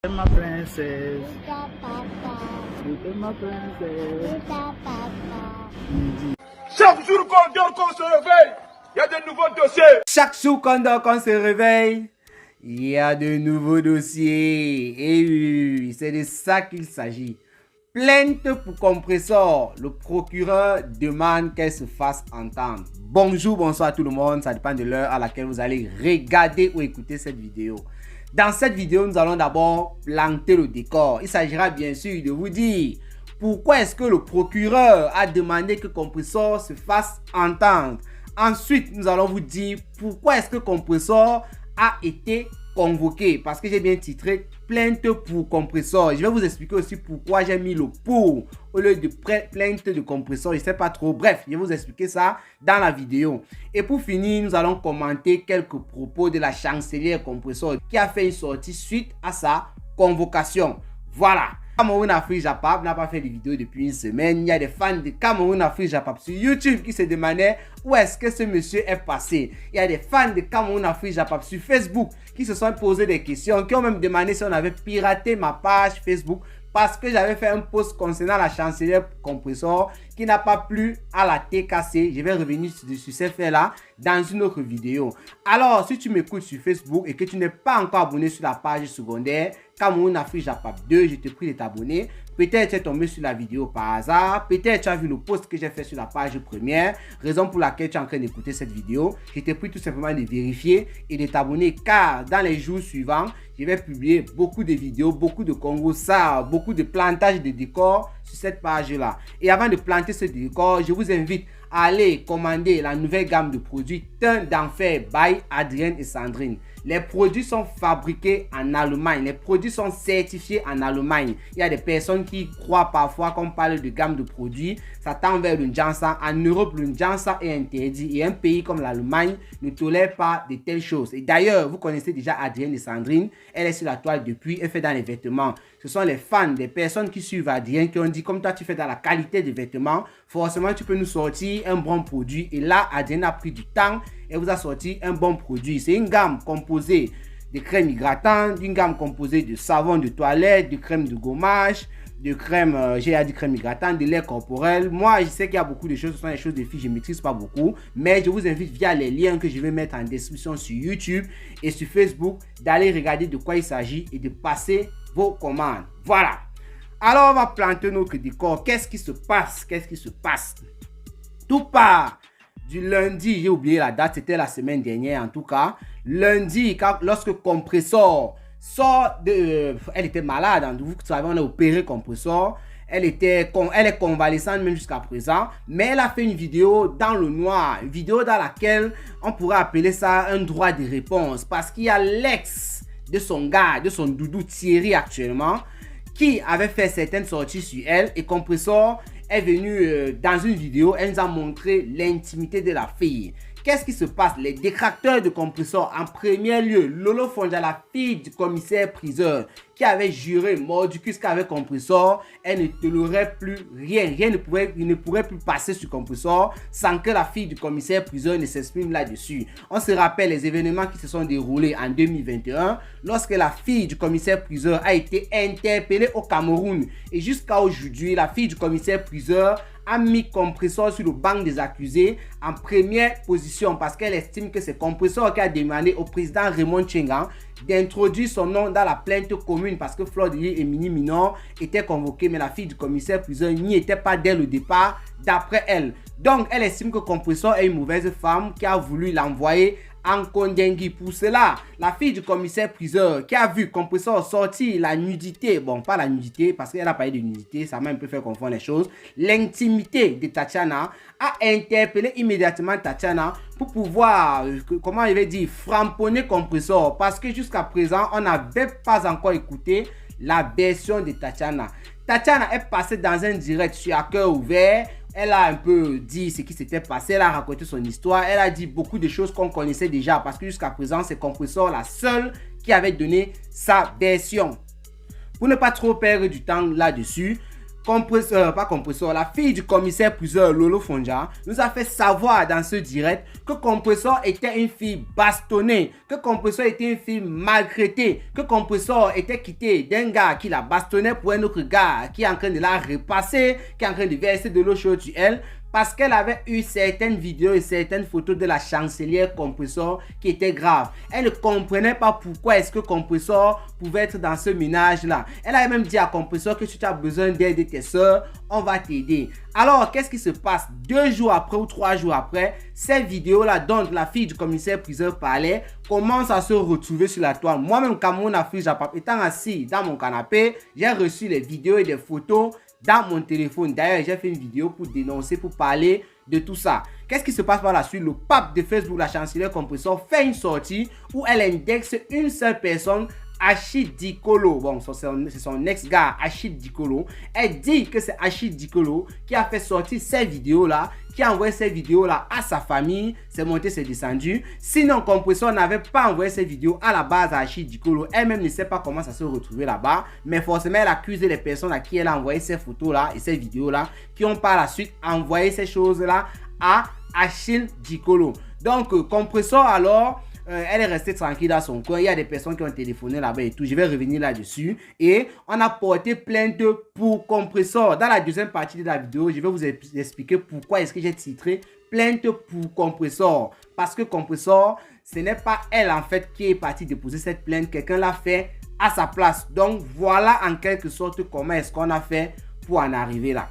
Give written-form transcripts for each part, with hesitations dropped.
Ma princesse, Luta papa, ma princesse. luta papa. Chaque jour qu'on dort, qu'on se réveille, il y a de nouveaux dossiers. Chaque jour qu'on dort, qu'on se réveille, il y a de nouveaux dossiers. Et oui, c'est de ça qu'il s'agit. Plainte pour compresseur. Le procureur demande qu'elle se fasse entendre. Bonjour, bonsoir à tout le monde. Ça dépend de l'heure à laquelle vous allez regarder ou écouter cette vidéo. Dans cette vidéo, nous allons d'abord planter le décor. Il s'agira bien sûr de vous dire pourquoi est-ce que le procureur a demandé que Compressor se fasse entendre. Ensuite, nous allons vous dire pourquoi est-ce que Compressor a été convoqué. Parce que j'ai bien titré plainte pour Compressor. Je vais vous expliquer aussi pourquoi j'ai mis le pour au lieu de plainte de Compressor. Je ne sais pas trop. Bref, je vais vous expliquer ça dans la vidéo. Et pour finir, nous allons commenter quelques propos de la chancelière Compressor qui a fait une sortie suite à sa convocation. Voilà. Cameroun Afrique Japap n'a pas fait de vidéo depuis une semaine. Il y a des fans de Cameroun Afrique Japap sur YouTube qui se demandaient où est-ce que ce monsieur est passé. Il y a des fans de Cameroun Afrique Japap sur Facebook qui se sont posé des questions, qui ont même demandé si on avait piraté ma page Facebook parce que j'avais fait un post concernant la chancelière Compressor qui n'a pas plu à la TKC. Je vais revenir sur ces faits-là dans une autre vidéo. Alors, si tu m'écoutes sur Facebook et que tu n'es pas encore abonné sur la page secondaire Cameroun Afrique Japap 2, je te prie de t'abonner. Peut-être tu es tombé sur la vidéo par hasard. Peut-être tu as vu le post que j'ai fait sur la page première. Raison pour laquelle tu es en train d'écouter cette vidéo. Je te prie tout simplement de vérifier et de t'abonner car dans les jours suivants, je vais publier beaucoup de vidéos, beaucoup de Congo ça, beaucoup de plantage de décors sur cette page-là. Et avant de planter ce décor, je vous invite à aller commander la nouvelle gamme de produits Teint d'enfer by Adrien et Sandrine. Les produits sont fabriqués en Allemagne. Les produits sont certifiés en Allemagne. Il y a des personnes qui croient parfois qu'on parle de gamme de produits. Ça tend vers le Janssen. En Europe, le Janssen est interdit. Et un pays comme l'Allemagne ne tolère pas de telles choses. Et d'ailleurs, vous connaissez déjà Adrienne et Sandrine. Elle est sur la toile depuis. Elle fait dans les vêtements. Ce sont les fans, des personnes qui suivent Adrienne qui ont dit comme toi tu fais dans la qualité des vêtements, forcément tu peux nous sortir un bon produit. Et là, Adrienne a pris du temps et vous a sorti un bon produit. C'est une gamme composée de crème hydratante, d'une gamme composée de savon de toilette, de crème de gommage, de crème, j'ai dit crème hydratante, de lait corporel. Moi, je sais qu'il y a beaucoup de choses, ce sont des choses de filles, je ne maîtrise pas beaucoup. Mais je vous invite via les liens que je vais mettre en description sur YouTube et sur Facebook d'aller regarder de quoi il s'agit et de passer vos commandes. Voilà. Alors, on va planter notre décor. Qu'est-ce qui se passe? Qu'est-ce qui se passe? Tout part du lundi, j'ai oublié la date, c'était la semaine dernière en tout cas. Lundi, lorsque Compressor sort de... elle était malade, hein, vous savez, on a opéré Compressor. Elle est convalescente même jusqu'à présent. Mais elle a fait une vidéo dans le noir. Une vidéo dans laquelle on pourrait appeler ça un droit de réponse. Parce qu'il y a l'ex de son gars, de son doudou Thierry actuellement, qui avait fait certaines sorties sur elle. Et Compressor est venu dans une vidéo, elle nous a montré l'intimité de la fille. Qu'est-ce qui se passe? Les détracteurs de Compressor, en premier lieu, Lolo Fonja, la fille du commissaire priseur, qui avait juré mordicus qu'avec Compressor, elle ne tolérerait plus rien. Il ne pourrait plus passer sur Compressor sans que la fille du commissaire priseur ne s'exprime là-dessus. On se rappelle les événements qui se sont déroulés en 2021, lorsque la fille du commissaire priseur a été interpellée au Cameroun. Et jusqu'à aujourd'hui, la fille du commissaire priseur a mis Compressor sur le banc des accusés en première position parce qu'elle estime que c'est Compressor qui a demandé au président Raymond Tchengan d'introduire son nom dans la plainte commune parce que Fleur de Lille et Mini Minor étaient convoqués, mais la fille du commissaire priseur n'y était pas dès le départ d'après elle. Donc elle estime que Compressor est une mauvaise femme qui a voulu l'envoyer en Kondengui. Pour cela, la fille du commissaire priseur qui a vu Compressor sortir la nudité, bon pas la nudité parce qu'elle a parlé de nudité, ça m'a un peu fait confondre les choses, l'intimité de Tatiana, a interpellé immédiatement Tatiana pour pouvoir, comment il va dire, framponner Compressor parce que jusqu'à présent, on n'avait pas encore écouté la version de Tatiana. Tatiana est passée dans un direct sur À Cœur Ouvert. Elle a un peu dit ce qui s'était passé, elle a raconté son histoire, elle a dit beaucoup de choses qu'on connaissait déjà parce que jusqu'à présent, c'est Compressor la seule qui avait donné sa version. Pour ne pas trop perdre du temps là-dessus, la fille du commissaire priseur Lolo Fonja nous a fait savoir dans ce direct que Compressor était une fille bastonnée, que Compressor était une fille maltraitée, que Compressor était quitté d'un gars qui la bastonnait pour un autre gars qui est en train de la repasser, qui est en train de verser de l'eau chaude sur elle. Parce qu'elle avait eu certaines vidéos et certaines photos de la chancelière Compressor qui étaient graves. Elle ne comprenait pas pourquoi est-ce que Compressor pouvait être dans ce ménage-là. Elle avait même dit à Compressor que si tu as besoin d'aide de tes soeurs, on va t'aider. Alors, qu'est-ce qui se passe? 2 jours après ou 3 jours après, ces vidéos-là dont la fille du commissaire priseur parlait commencent à se retrouver sur la toile. Moi-même, Cameroun Afrique Japap, étant assis dans mon canapé, j'ai reçu les vidéos et des photos dans mon téléphone. D'ailleurs, j'ai fait une vidéo pour dénoncer, pour parler de tout ça. Qu'est-ce qui se passe par la suite? Le pape de Facebook, la chancelière Compressor, fait une sortie où elle indexe une seule personne, Achille Dikolo. Bon, c'est son ex-gars, Achille Dikolo. Elle dit que c'est Achille Dikolo qui a fait sortir ces vidéos-là, qui a envoyé ces vidéos-là à sa famille. C'est monté, c'est descendu. Sinon, Compressor n'avait pas envoyé ces vidéos à la base à Achille Dikolo. Elle-même ne sait pas comment ça se retrouver là-bas. Mais forcément, elle accuse les personnes à qui elle a envoyé ces photos-là et ces vidéos-là, qui ont par la suite envoyé ces choses-là à Achille Dikolo. Donc, Compressor alors... elle est restée tranquille dans son coin. Il y a des personnes qui ont téléphoné là-bas et tout. Je vais revenir là-dessus. Et on a porté plainte pour Compressor. Dans la deuxième partie de la vidéo, je vais vous expliquer pourquoi est-ce que j'ai titré plainte pour Compressor. Parce que Compressor, ce n'est pas elle en fait qui est partie déposer cette plainte. Quelqu'un l'a fait à sa place. Donc voilà en quelque sorte comment est-ce qu'on a fait pour en arriver là.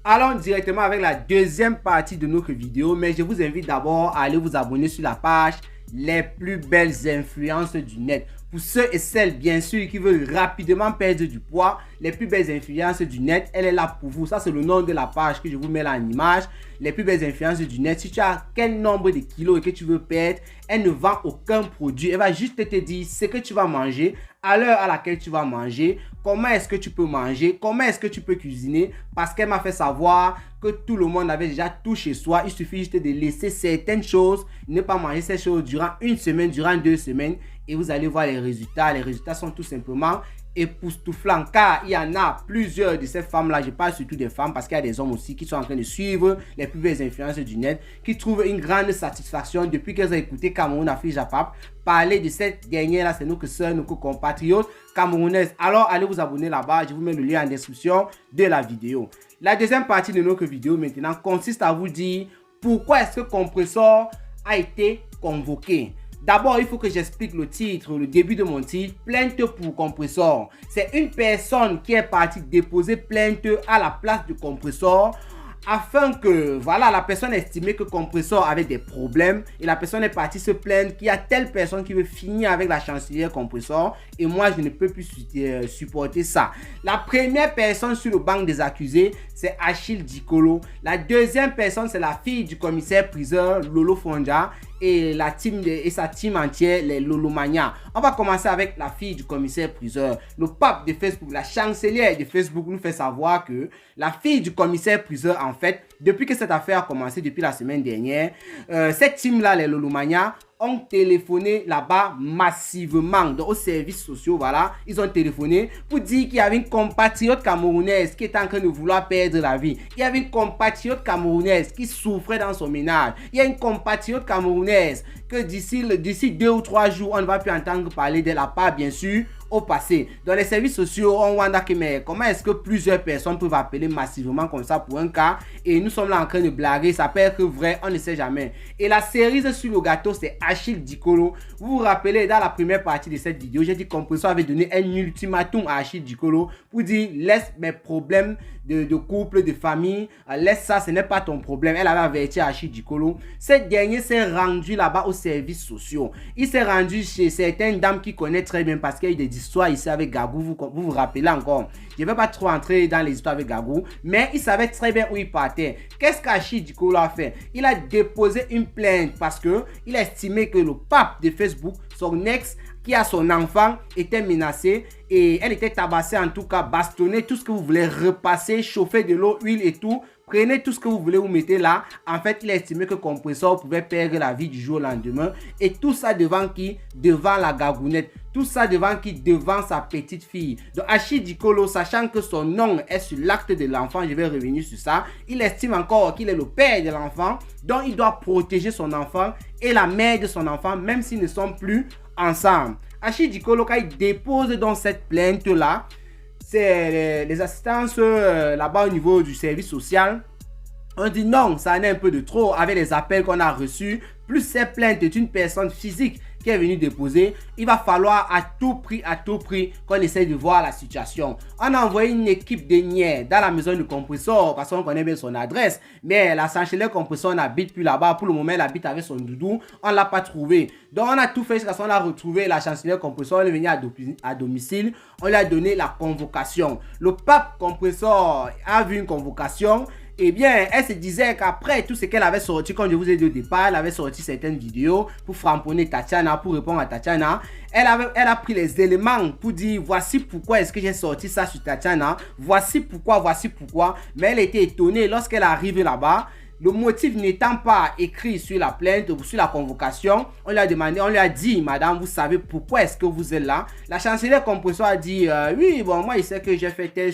Allons directement avec la deuxième partie de notre vidéo. Mais je vous invite d'abord à aller vous abonner sur la page Les plus belles influences du net. Pour ceux et celles, bien sûr, qui veulent rapidement perdre du poids, les plus belles influences du net, elle est là pour vous. Ça, c'est le nom de la page que je vous mets là en image. Les plus belles influences du net. Si tu as quel nombre de kilos et que tu veux perdre, elle ne vend aucun produit. Elle va juste te dire ce que tu vas manger, à l'heure à laquelle tu vas manger, comment est-ce que tu peux manger, comment est-ce que tu peux cuisiner, parce qu'elle m'a fait savoir que tout le monde avait déjà tout chez soi. Il suffit juste de laisser certaines choses, ne pas manger ces choses durant une semaine, durant 2 semaines, et vous allez voir les résultats. Les résultats sont tout simplement époustouflants, car il y en a plusieurs de ces femmes-là. Je parle surtout des femmes parce qu'il y a des hommes aussi qui sont en train de suivre les plus belles influences du net, qui trouvent une grande satisfaction depuis qu'elles ont écouté Cameroun Afrique Japap parler de cette dernière-là. C'est nos sœurs, nos compatriotes camerounaises. Alors allez vous abonner là-bas. Je vous mets le lien en description de la vidéo. La deuxième partie de notre vidéo maintenant consiste à vous dire pourquoi est-ce que Compressor a été convoqué. D'abord, il faut que j'explique le titre, le début de mon titre, plainte pour Compressor. C'est une personne qui est partie déposer plainte à la place de Compressor afin que, voilà, la personne estimait que Compressor avait des problèmes et la personne est partie se plaindre qu'il y a telle personne qui veut finir avec la chancelière Compressor et moi je ne peux plus supporter ça. La première personne sur le banc des accusés, c'est Achille Dikolo. La deuxième personne, c'est la fille du commissaire priseur Lolo Fonja et la team et sa team entière, les Lolomania. On va commencer avec la fille du commissaire priseur. Le pape de Facebook, la chancelière de Facebook nous fait savoir que la fille du commissaire priseur, en fait, depuis que cette affaire a commencé, depuis la semaine dernière, cette team-là, les Lolomania, ont téléphoné là-bas massivement, donc aux services sociaux, voilà, ils ont téléphoné pour dire qu'il y avait une compatriote camerounaise qui était en train de vouloir perdre la vie. Il y avait une compatriote camerounaise qui souffrait dans son ménage. Il y a une compatriote camerounaise que d'ici 2 ou 3 jours, on ne va plus entendre parler de la part, bien sûr, au passé. Dans les services sociaux, on wonder que mais comment est-ce que plusieurs personnes peuvent appeler massivement comme ça pour un cas et nous sommes là en train de blaguer, ça peut être vrai, on ne sait jamais. Et la cerise sur le gâteau, c'est Achille Dikolo. Vous vous rappelez, dans la première partie de cette vidéo, j'ai dit que Compressor avait donné un ultimatum à Achille Dikolo pour dire laisse mes problèmes de couple, de famille, laisse ça, ce n'est pas ton problème. Elle avait averti Achille Dikolo. Cette dernier s'est rendu là-bas aux services sociaux. Il s'est rendu chez certaines dames qui connaissent très bien parce qu'il y a eu des histoires ici avec Gagou, vous vous rappelez encore. Je ne vais pas trop entrer dans les histoires avec Gagou, mais il savait très bien où il partait. Qu'est-ce qu'Achille Dikolo a fait? Il a déposé une plainte parce qu'il a estimé que le pape de Facebook, son ex, qui a son enfant, était menacé et elle était tabassée, en tout cas bastonnée, tout ce que vous voulez, repasser, chauffer de l'eau, huile et tout. Prenez tout ce que vous voulez, vous mettez là. En fait, il a estimé que Compressor pouvait perdre la vie du jour au lendemain. Et tout ça devant qui? Devant la gagounette. Tout ça devant qui? Devant sa petite fille. Donc Achille Dikolo, sachant que son nom est sur l'acte de l'enfant, je vais revenir sur ça, il estime encore qu'il est le père de l'enfant, donc il doit protéger son enfant et la mère de son enfant, même s'ils ne sont plus ensemble. Achille Dikolo, quand il dépose dans cette plainte-là, c'est les assistances là-bas au niveau du service social. On dit non, ça en est un peu de trop avec les appels qu'on a reçus. Plus cette plainte est une personne physique qui est venue déposer, il va falloir à tout prix qu'on essaie de voir la situation. On a envoyé une équipe de niais dans la maison du compresseur parce qu'on connaît bien son adresse. Mais la chancelière compresseur n'habite plus là-bas. Pour le moment, elle habite avec son doudou. On ne l'a pas trouvé. Donc, on a tout fait jusqu'à ce qu'on a retrouvé la chancelière compresseur. Elle est venue à domicile. On lui a donné la convocation. Le pape compresseur a vu une convocation. Eh bien, elle se disait qu'après tout ce qu'elle avait sorti, comme je vous ai dit au départ, elle avait sorti certaines vidéos pour framponner Tatiana, pour répondre à Tatiana. Elle a pris les éléments pour dire voici pourquoi est-ce que j'ai sorti ça sur Tatiana, voici pourquoi. Mais elle était étonnée lorsqu'elle arrive là-bas. Le motif n'étant pas écrit sur la plainte ou sur la convocation, on lui a dit, madame, vous savez pourquoi est-ce que vous êtes là? La chancelière compresseur a dit, oui, bon, moi, il sait que j'ai fait telle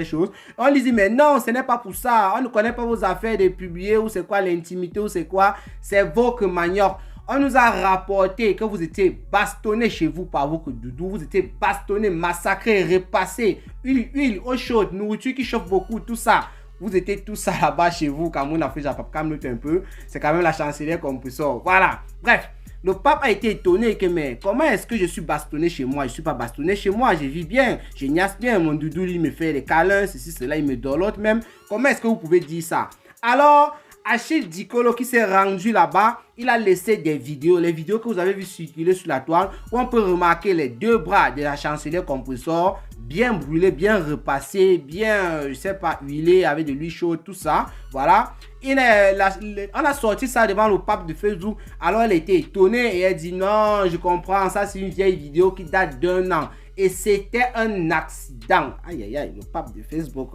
chose. On lui dit, mais non, ce n'est pas pour ça. On ne connaît pas vos affaires de publier ou c'est quoi l'intimité ou c'est quoi. C'est votre manioc. On nous a rapporté que vous étiez bastonné chez vous par votre doudou. Vous étiez bastonné, massacré, repassé. Huile, eau chaude, nourriture qui chauffe beaucoup, tout ça. Vous étiez tous ça là-bas chez vous, quand on a fait calme-toi un peu. C'est quand même la chancelière compresseur. Voilà. Bref, le pape a été étonné que, mais comment est-ce que je suis bastonné chez moi? Je ne suis pas bastonné chez moi, je vis bien, je niasse bien. Mon doudou, il me fait des câlins, ceci, cela, il me dorlote même. Comment est-ce que vous pouvez dire ça? Alors, Achille Dikolo qui s'est rendu là-bas, il a laissé des vidéos, les vidéos que vous avez vu circuler sur la toile, où on peut remarquer les deux bras de la chancelière compresseur, bien brûlés, bien repassés, bien, je sais pas, huilés, avec de l'huile chaude, tout ça, voilà. On a sorti ça devant le pape de Facebook, alors elle était étonnée et elle dit non, je comprends, ça c'est une vieille vidéo qui date d'1 an. Et c'était un accident. Aïe, aïe, aïe, le pape de Facebook.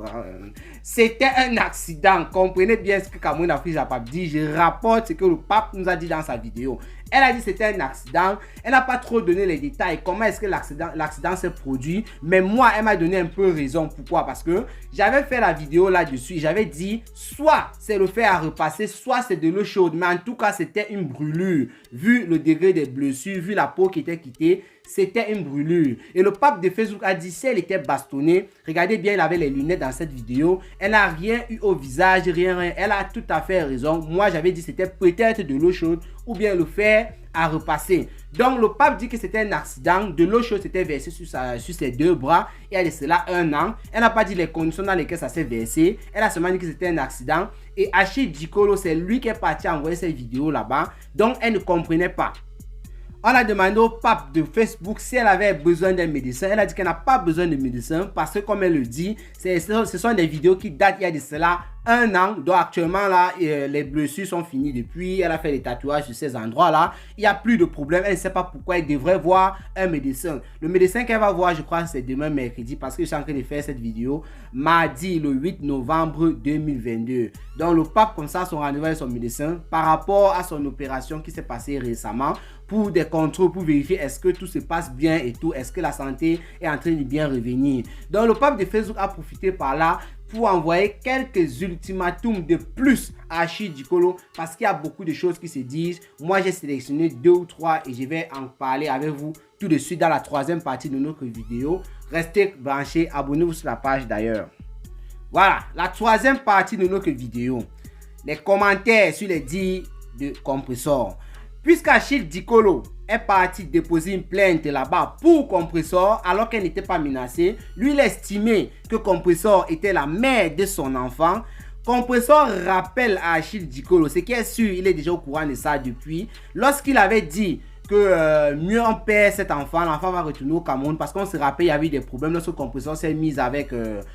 C'était un accident. Comprenez bien ce que Cameroun Afrique Pape dit. Je rapporte ce que le pape nous a dit dans sa vidéo. Elle a dit que c'était un accident. Elle n'a pas trop donné les détails. Comment est-ce que l'accident s'est produit. Mais moi, elle m'a donné un peu raison. Pourquoi? Parce que j'avais fait la vidéo là-dessus. J'avais dit, soit c'est le fer à repasser, soit c'est de l'eau chaude. Mais en tout cas, c'était une brûlure. Vu le degré des blessures, vu la peau qui était quittée, c'était une brûlure. Et le pape de Facebook a dit, si elle était bastonnée, regardez bien, il avait les lunettes dans cette vidéo. Elle n'a rien eu au visage, rien. Elle a tout à fait raison. Moi, j'avais dit, c'était peut-être de l'eau chaude ou bien le fer à repasser. Donc, le pape dit que c'était un accident. De l'eau chaude s'était versée sur ses deux bras. Et elle est cela 1 an. Elle n'a pas dit les conditions dans lesquelles ça s'est versé. Elle a seulement dit que c'était un accident. Et Achille Dikolo, c'est lui qui est parti envoyer cette vidéo là-bas. Donc, elle ne comprenait pas. On a demandé au pape de Facebook si elle avait besoin d'un médecin. Elle a dit qu'elle n'a pas besoin de médecin parce que, comme elle le dit, ce sont des vidéos qui datent il y a de cela 1 an. Donc actuellement là, les blessures sont finies depuis. Elle a fait des tatouages sur ces endroits-là. Il n'y a plus de problème. Elle ne sait pas pourquoi elle devrait voir un médecin. Le médecin qu'elle va voir, je crois, c'est demain mercredi parce que je suis en train de faire cette vidéo mardi le 8 novembre 2022. Donc le pape comme ça, son rendez-vous avec son médecin par rapport à son opération qui s'est passée récemment pour des contrôles, pour vérifier est-ce que tout se passe bien et tout, est-ce que la santé est en train de bien revenir. Donc le pape de Facebook a profité par là pour envoyer quelques ultimatums de plus à Achille Dikolo parce qu'il y a beaucoup de choses qui se disent. Moi, j'ai sélectionné 2 ou 3 et je vais en parler avec vous tout de suite dans la 3e partie de notre vidéo. Restez branchés, abonnez-vous sur la page d'ailleurs. Voilà, la 3e partie de notre vidéo. Les commentaires sur les dires de compresseur. Puisqu'Achille Dikolo est parti déposer une plainte là-bas pour compresseur alors qu'elle n'était pas menacée, lui il estimait que compresseur était la mère de son enfant. Compresseur rappelle à Achille Dikolo, ce qui est sûr, il est déjà au courant de ça depuis, lorsqu'il avait dit que mieux on perd cet enfant, l'enfant va retourner au Cameroun parce qu'on se rappelle il y avait eu des problèmes lorsque compresseur s'est mise avec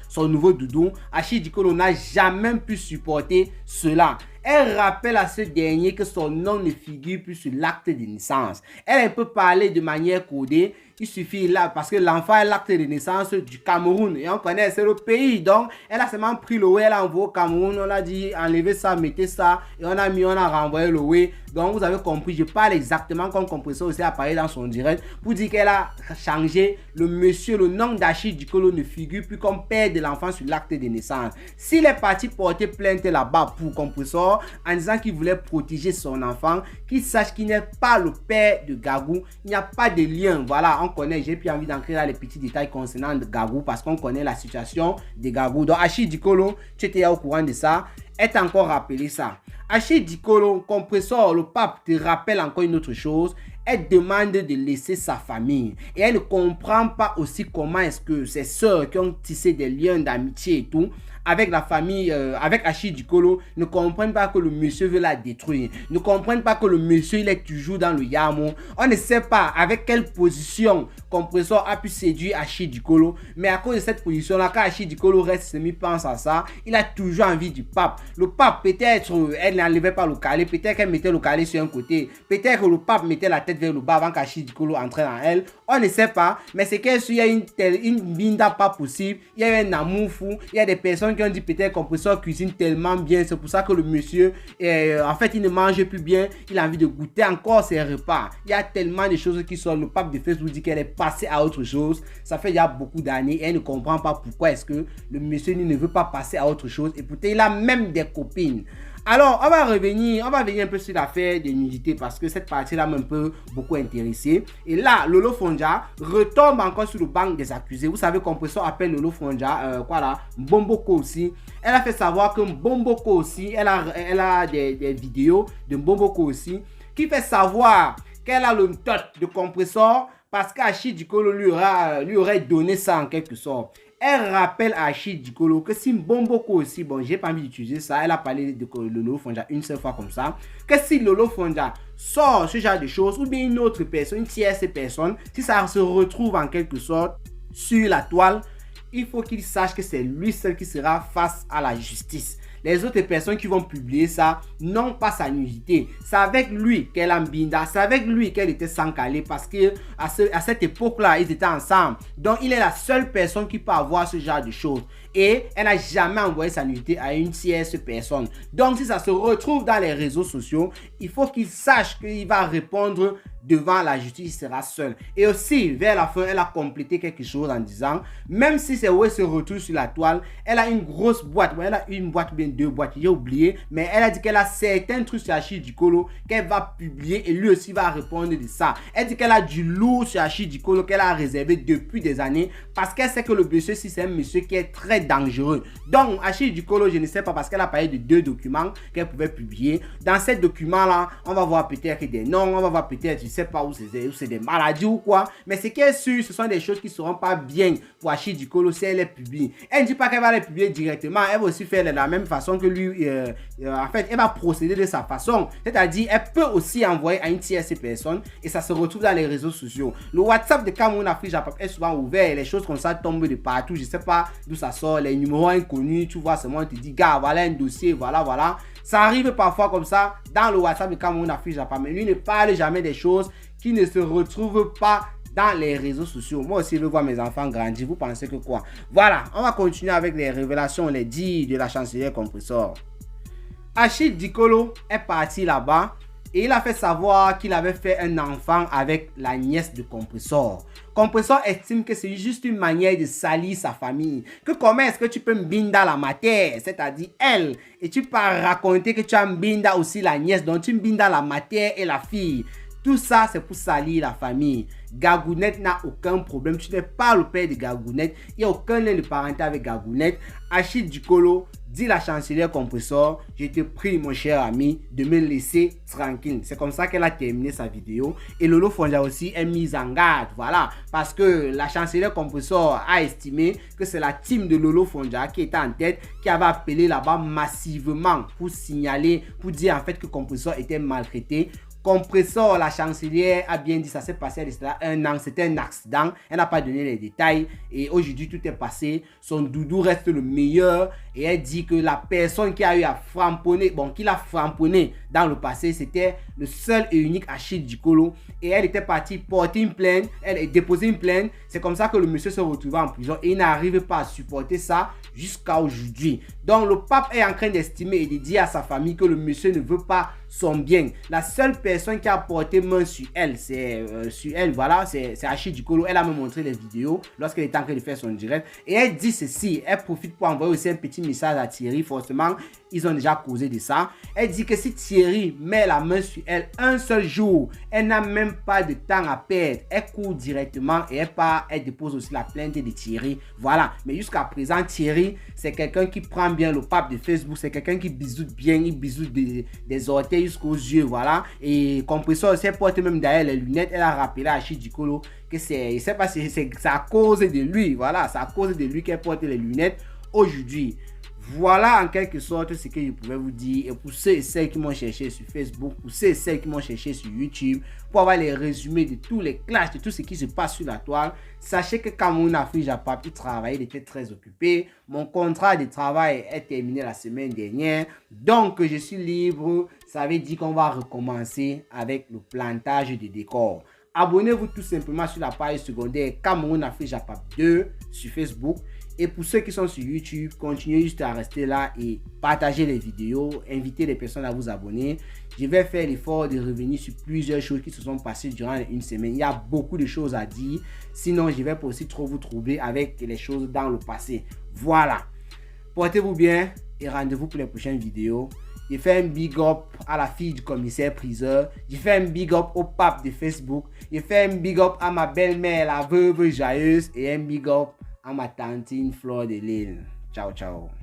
son nouveau doudou. Achille Dikolo n'a jamais pu supporter cela. Elle rappelle à ce dernier que son nom ne figure plus sur l'acte de naissance. Elle peut parler de manière codée. il suffit là, parce que l'enfant est l'acte de naissance du Cameroun. Et on connaît, c'est le pays. Donc, elle a seulement pris le way, elle a envoyé au Cameroun. On a dit, enlevez ça, mettez ça. Et on a renvoyé le way. Donc, vous avez compris, je parle exactement comme Compressor aussi a parlé dans son direct pour dire qu'elle a changé le monsieur, le nom d'Achille Dikolo ne figure plus comme père de l'enfant sur l'acte de naissance. S'il est parti porter plainte là-bas pour Compressor en disant qu'il voulait protéger son enfant, qu'il sache qu'il n'est pas le père de Gagou, il n'y a pas de lien. Voilà, on connaît, j'ai plus envie d'entrer dans les petits détails concernant Gagou parce qu'on connaît la situation de Gagou. Donc, Achille Dikolo, tu étais au courant de ça, est encore rappelé ça. Achille Dikolo, Compressor, le pape te rappelle encore une autre chose. Elle demande de laisser sa famille. Et elle ne comprend pas aussi comment est-ce que ses sœurs qui ont tissé des liens d'amitié et tout, avec la famille, avec Achille Dikolo, ne comprennent pas que le monsieur veut la détruire. Ne comprennent pas que le monsieur, il est toujours dans le yamo. On ne sait pas avec quelle position Compressor a pu séduire Achille Dikolo. Mais à cause de cette position-là, quand Achille Dikolo reste semi-pense à ça, il a toujours envie du pape. Le pape, peut-être, elle n'enlevait pas le calé. Peut-être qu'elle mettait le calé sur un côté. Peut-être que le pape mettait la tête vers le bas avant qu'Achille Dikolo entre dans elle. On ne sait pas. Mais c'est qu'il y a une binda pas possible. Il y a un amour fou. Il y a des personnes qui ont dit peut-être Compressor cuisine tellement bien. C'est pour ça que le monsieur, en fait, il ne mange plus bien. Il a envie de goûter encore ses repas. Il y a tellement de choses qui sont. Le pape de Facebook dit qu'elle est passée à autre chose. Ça fait il y a beaucoup d'années. Et elle ne comprend pas pourquoi est-ce que le monsieur ne veut pas passer à autre chose. Et pourtant, il a même des copines. Alors, on va revenir un peu sur l'affaire des nudités parce que cette partie-là m'a un peu beaucoup intéressé. Et là, Lolo Fondja retombe encore sur le banc des accusés. Vous savez, Compressor appelle Lolo Fondja, Mbomboko aussi. Elle a fait savoir que Mbomboko aussi, elle a des vidéos de Mbomboko aussi, qui fait savoir qu'elle a le tot de Compressor parce qu'Achille Dikolo lui aurait donné ça en quelque sorte. Elle rappelle à Achille Dikolo que si Mbomboko aussi, bon, j'ai pas envie d'utiliser ça, elle a parlé de Lolo Fondja une seule fois comme ça, que si Lolo Fondja sort ce genre de choses, ou bien une autre personne, une tierce personne, si ça se retrouve en quelque sorte sur la toile, il faut qu'il sache que c'est lui seul qui sera face à la justice. Les autres personnes qui vont publier ça n'ont pas sa nudité. C'est avec lui qu'elle a mbinda. C'est avec lui qu'elle était sans calé parce que à cette époque-là, ils étaient ensemble. Donc, il est la seule personne qui peut avoir ce genre de choses. Et elle n'a jamais envoyé sa nudité à une tierce personne. Donc, si ça se retrouve dans les réseaux sociaux, il faut qu'il sache qu'il va répondre devant la justice, il sera seul. Et aussi, vers la fin, elle a complété quelque chose en disant, même si c'est où elle se retrouve sur la toile, elle a une grosse boîte. Bon, elle a une boîte, bien deux boîtes, j'ai oublié. Mais elle a dit qu'elle a certains trucs sur Achille Dikolo qu'elle va publier et lui aussi va répondre de ça. Elle dit qu'elle a du lourd sur Achille Dikolo qu'elle a réservé depuis des années parce qu'elle sait que le monsieur, si c'est un monsieur qui est très dangereux. Donc, Achille Dikolo, je ne sais pas parce qu'elle a parlé de 2 documents qu'elle pouvait publier. Dans ces documents-là, on va voir peut-être des noms, on va voir peut-être, je sais pas où c'est des maladies ou quoi. Mais ce qui est sûr, ce sont des choses qui ne seront pas bien pour Achille Dikolo si elle les publie. Elle ne dit pas qu'elle va les publier directement. Elle va aussi faire de la même façon que lui. En fait, elle va procéder de sa façon. C'est-à-dire, elle peut aussi envoyer à une tierce personne et ça se retrouve dans les réseaux sociaux. Le WhatsApp de Cameroun Afrique Japon est souvent ouvert. Les choses comme ça tombent de partout. Je ne sais pas d'où ça sort. Les numéros inconnus, tu vois, seulement on te dit, gars, voilà un dossier, voilà. Ça arrive parfois comme ça dans le WhatsApp de Cameroun Afrique Japon. Mais lui ne parle jamais des choses qui ne se retrouvent pas dans les réseaux sociaux. Moi aussi, je veux voir mes enfants grandir. Vous pensez que quoi? Voilà, on va continuer avec les révélations, les dires de la chancelière Compressor. Achille Dikolo est parti là-bas et il a fait savoir qu'il avait fait un enfant avec la nièce de Compressor. Compressor estime que c'est juste une manière de salir sa famille. Que comment est-ce que tu peux mbinda la matière, c'est-à-dire elle, et tu peux raconter que tu as mbinda aussi la nièce, donc tu mbinda la matière et la fille. Tout ça, c'est pour salir la famille. Gagounette n'a aucun problème. Tu n'es pas le père de Gagounette. Il n'y a aucun lien de parenté avec Gagounette. Achille Dikolo dit la chancelière Compressor, je te prie, mon cher ami, de me laisser tranquille. C'est comme ça qu'elle a terminé sa vidéo. Et Lolo Fondja aussi est mise en garde. Voilà. Parce que la chancelière Compressor a estimé que c'est la team de Lolo Fondja qui était en tête, qui avait appelé là-bas massivement pour signaler, pour dire en fait que Compressor était maltraité. Compressor, la chancelière, a bien dit, ça s'est passé à un an, c'était un accident. Elle n'a pas donné les détails. Et aujourd'hui, tout est passé. Son doudou reste le meilleur. Et elle dit que la personne qui a eu à framponner, qui l'a framponné dans le passé, c'était le seul et unique Achille Dikolo. Et elle était partie porter une plainte. Elle a déposé une plainte. C'est comme ça que le monsieur se retrouvait en prison. Et il n'arrive pas à supporter ça jusqu'à aujourd'hui. Donc, le pape est en train d'estimer et de dire à sa famille que le monsieur ne veut pas son bien. La seule personne qui a porté main sur elle, c'est Achille Dikolo. Elle a me montré les vidéos lorsqu'elle était en train de faire son direct. Et elle dit ceci, elle profite pour envoyer aussi un petit message à Thierry. Forcément, ils ont déjà causé de ça. Elle dit que si Thierry met la main sur elle un seul jour, elle n'a même pas de temps à perdre. Elle court directement et elle dépose aussi la plainte de Thierry. Voilà. Mais jusqu'à présent, Thierry, c'est quelqu'un qui prend bien le pape de Facebook. C'est quelqu'un qui bisoute bien, il bisoute des orteils jusqu'aux yeux. Voilà. Et Compressor, elle porte même derrière les lunettes. Elle a rappelé à Achille Dikolo que c'est à cause de lui. Voilà. C'est à cause de lui qu'elle porte les lunettes aujourd'hui. Voilà en quelque sorte ce que je pouvais vous dire. Et pour ceux et celles qui m'ont cherché sur Facebook, pour ceux et celles qui m'ont cherché sur YouTube, pour avoir les résumés de tous les clashs, de tout ce qui se passe sur la toile, sachez que quand mon Afrique Japap, il travaillait, il était très occupé. Mon contrat de travail est terminé la semaine dernière. Donc, je suis libre. Ça veut dire qu'on va recommencer avec le plantage de décors. Abonnez-vous tout simplement sur la page secondaire Cameroun Afrique Japap 2 sur Facebook. Et pour ceux qui sont sur YouTube, continuez juste à rester là et partager les vidéos, inviter les personnes à vous abonner. Je vais faire l'effort de revenir sur plusieurs choses qui se sont passées durant une semaine. Il y a beaucoup de choses à dire. Sinon, je vais pas aussi trop vous troubler avec les choses dans le passé. Voilà. Portez-vous bien et rendez-vous pour les prochaines vidéos. J'ai fait un big up à la fille du commissaire priseur. J'ai fait un big up au pape de Facebook. J'ai fait un big up à ma belle-mère, la veuve joyeuse. Et un big up à ma tantine Fleur de Lille. Ciao, ciao.